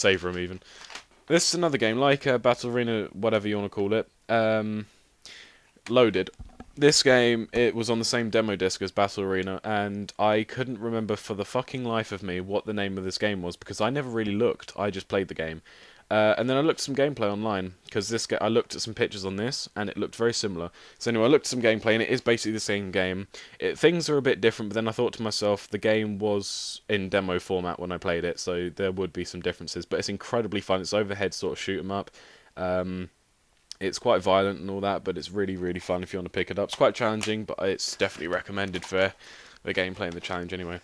save room even. This is another game, like Battle Arena, whatever you want to call it, loaded. This game, it was on the same demo disc as Battle Arena, and I couldn't remember for the fucking life of me what the name of this game was, because I never really looked, I just played the game. And then I looked at some gameplay online, because I looked at some pictures on this, and it looked very similar. So anyway, I looked at some gameplay, and it is basically the same game. Things are a bit different, but then I thought to myself, the game was in demo format when I played it, so there would be some differences, but it's incredibly fun. It's overhead sort of shoot 'em up. It's quite violent and all that, but it's really, really fun if you want to pick it up. It's quite challenging, but it's definitely recommended for the gameplay and the challenge anyway.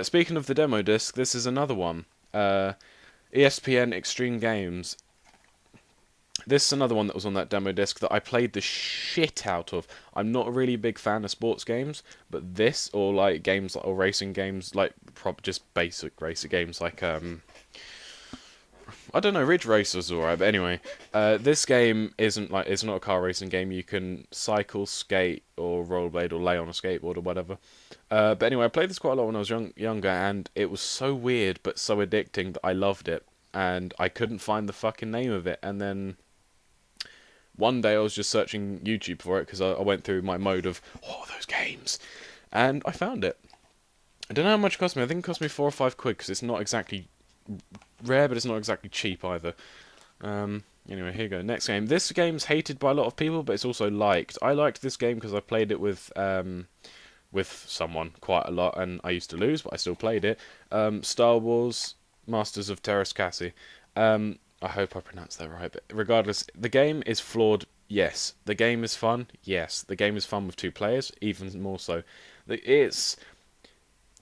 Speaking of the demo disc, this is another one. ESPN Extreme Games. This is another one that was on that demo disc that I played the shit out of. I'm not a really big fan of sports games, but this, or like games, or racing games, like just basic racing games, like I don't know, Ridge Racer's alright, but anyway, this game isn't like, it's not a car racing game. You can cycle, skate, or rollerblade, or lay on a skateboard, or whatever. But anyway, I played this quite a lot when I was younger, and it was so weird, but so addicting that I loved it. And I couldn't find the fucking name of it, and then one day I was just searching YouTube for it, because I went through my mode of, oh, those games, and I found it. I don't know how much it cost me. I think it cost me £4 or £5, because it's not exactly rare, but it's not exactly cheap either. Anyway, here you go. Next game. This game's hated by a lot of people, but it's also liked. I liked this game because I played it with someone quite a lot, and I used to lose, but I still played it. Star Wars Masters of Terras Cassie. I hope I pronounced that right, but regardless, the game is flawed. Yes. The game is fun. Yes. The game is fun with 2 players, even more so.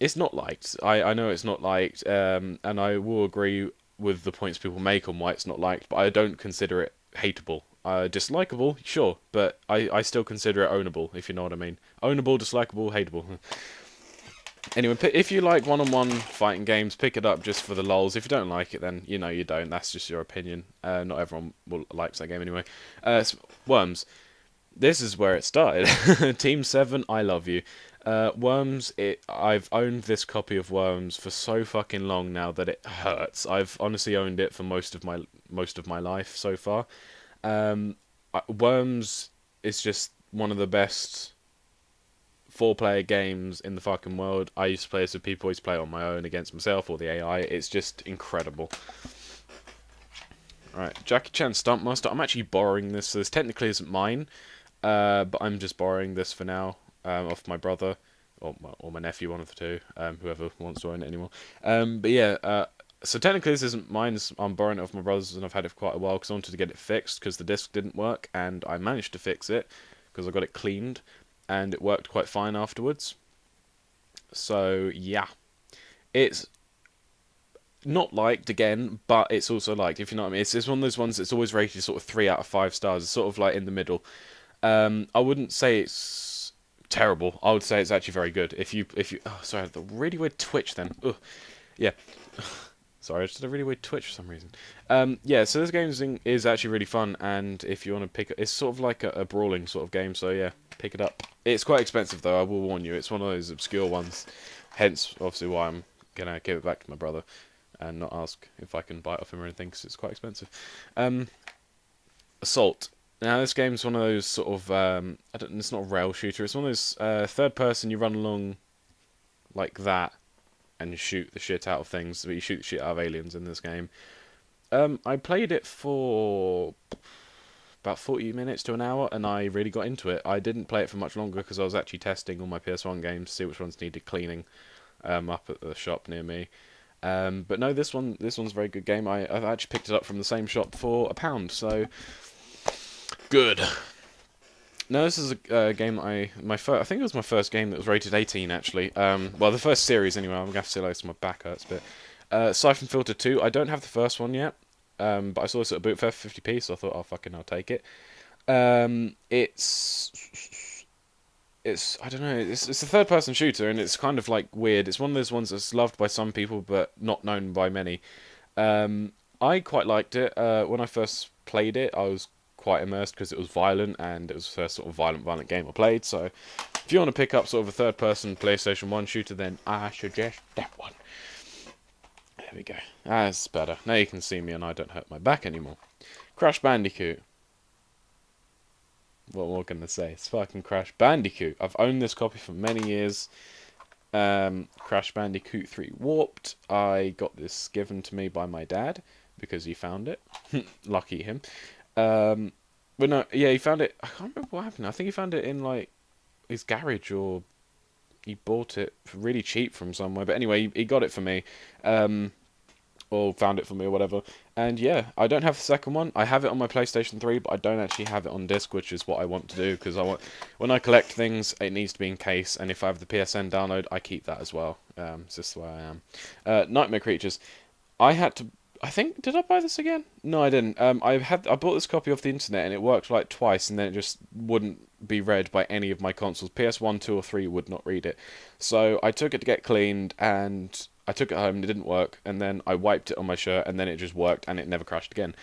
It's not liked. I know it's not liked, and I will agree with the points people make on why it's not liked, but I don't consider it hateable. Dislikable, sure, but I still consider it ownable, if you know what I mean. Ownable, dislikable, hateable. Anyway, if you like one-on-one fighting games, pick it up just for the lols. If you don't like it, then you know you don't. That's just your opinion. Not everyone likes that game anyway. Worms. This is where it started. Team 7, I love you. Worms, I've owned this copy of Worms for so fucking long now that it hurts. I've honestly owned it for most of my life so far. Worms is just one of the best 4-player games in the fucking world. I used to play this with people. I used to play it on my own against myself or the AI. It's just incredible. Alright, Jackie Chan Stuntmaster. I'm actually borrowing this, so this technically isn't mine, but I'm just borrowing this for now. Off my brother, or my nephew, one of the two, whoever wants to own it anymore. But yeah, so technically this isn't mine, I'm borrowing it off my brother's, and I've had it for quite a while, because I wanted to get it fixed, because the disc didn't work, and I managed to fix it, because I got it cleaned, and it worked quite fine afterwards. So, yeah. It's not liked, again, but it's also liked, if you know what I mean. It's one of those ones that's always rated sort of 3 out of 5 stars, it's sort of like in the middle. I wouldn't say it's terrible. I would say it's actually very good. If you oh, sorry, I had the really weird twitch then. Ugh. Yeah. Sorry, I just had a really weird twitch for some reason. Yeah, so this game is actually really fun, and if you want to pick it, it's sort of like a brawling sort of game, so yeah, pick it up. It's quite expensive though, I will warn you. It's one of those obscure ones, hence obviously why I'm gonna give it back to my brother and not ask if I can buy it off him or anything, because it's quite expensive. Assault. Now, this game's one of those sort of, it's not a rail shooter, it's one of those third person, you run along like that and shoot the shit out of things, but you shoot the shit out of aliens in this game. I played it for about 40 minutes to an hour, and I really got into it. I didn't play it for much longer, because I was actually testing all my PS1 games to see which ones needed cleaning up at the shop near me. But no, this one's a very good game. I've actually picked it up from the same shop for £1, so good. No, this is a game that I think it was my first game that was rated 18 actually. Well, the first series anyway. I'm gonna have to say later, my back hurts a bit. Syphon Filter 2. I don't have the first one yet, but I saw this at a boot fair for 50p, so I thought, I'll take it. It's I don't know. It's a third-person shooter, and it's kind of like weird. It's one of those ones that's loved by some people, but not known by many. I quite liked it. When I first played it, I was quite immersed because it was violent, and it was the first sort of violent game I played. So, if you want to pick up sort of a third-person PlayStation 1 shooter, then I suggest that one. There we go. That's better. Now you can see me and I don't hurt my back anymore. Crash Bandicoot. What more can I say? It's fucking Crash Bandicoot. I've owned this copy for many years. Crash Bandicoot 3 Warped. I got this given to me by my dad because he found it. Lucky him. But no, yeah, he found it. I can't remember what happened. I think he found it in like his garage, or he bought it for really cheap from somewhere. But anyway, he got it for me. Or found it for me or whatever. And yeah, I don't have the second one. I have it on my PlayStation 3, but I don't actually have it on disc, which is what I want to do, because when I collect things, it needs to be in case, and if I have the PSN download, I keep that as well. It's just the way I am. Nightmare Creatures. I think, did I buy this again? No, I didn't. I bought this copy off the internet, and it worked like twice, and then it just wouldn't be read by any of my consoles. PS1, 2, or 3 would not read it. So I took it to get cleaned, and I took it home, and it didn't work, and then I wiped it on my shirt, and then it just worked, and it never crashed again.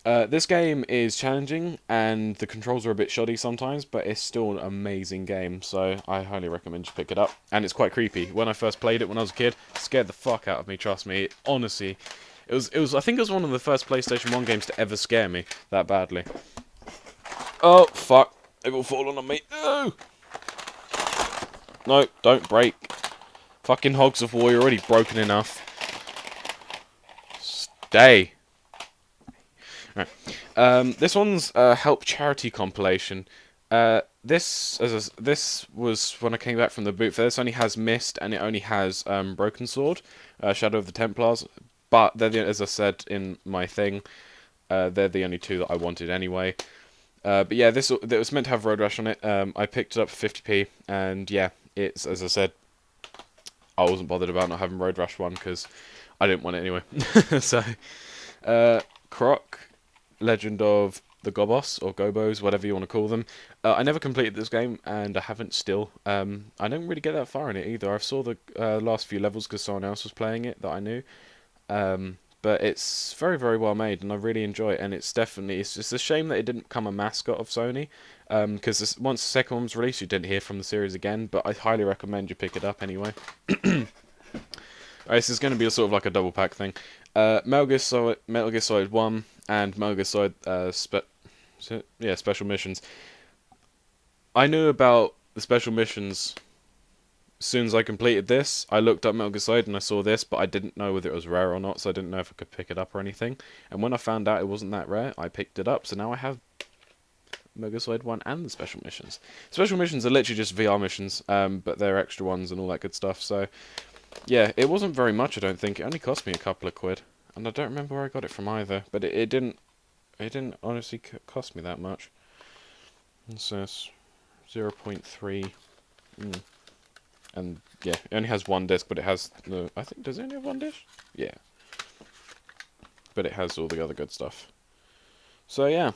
This game is challenging, and the controls are a bit shoddy sometimes, but it's still an amazing game, so I highly recommend you pick it up. And it's quite creepy. When I first played it when I was a kid, it scared the fuck out of me, trust me. Honestly, it was. I think it was one of the first PlayStation 1 games to ever scare me that badly. Oh, fuck. It will fall on me. No! No, don't break. Fucking Hogs of War, you're already broken enough. Stay. Right. This one's Help Charity Compilation. This was when I came back from the boot fair. This only has Mist, and it only has Broken Sword, Shadow of the Templars. But they're as I said in my thing, they're the only two that I wanted anyway. But yeah, it was meant to have Road Rash on it. I picked it up for 50p, and yeah, it's, as I said, I wasn't bothered about not having Road Rash 1 because I didn't want it anyway. So, Croc, Legend of the Gobos, or Gobos, whatever you want to call them. I never completed this game, and I haven't still. I didn't really get that far in it either. I saw the last few levels because someone else was playing it that I knew. But it's very, very well made, and I really enjoy it, and it's just a shame that it didn't become a mascot of Sony, because once the second one was released, you didn't hear from the series again, but I highly recommend you pick it up anyway. Alright, this is going to be a sort of like a double pack thing. Metal Gear Solid 1, and Metal Gear Solid, Special Missions. I knew about the Special Missions as soon as I completed this. I looked up Metal Gear Solid and I saw this, but I didn't know whether it was rare or not, so I didn't know if I could pick it up or anything. And when I found out it wasn't that rare, I picked it up, so now I have Metal Gear Solid 1 and the Special Missions. Special Missions are literally just VR missions, but they're extra ones and all that good stuff, so yeah, it wasn't very much, I don't think. It only cost me a couple of quid, and I don't remember where I got it from either, but it didn't honestly cost me that much. It says 0.3. And yeah, it only has one disc, but it has I think, does it only have one disc? Yeah. But it has all the other good stuff. So yeah.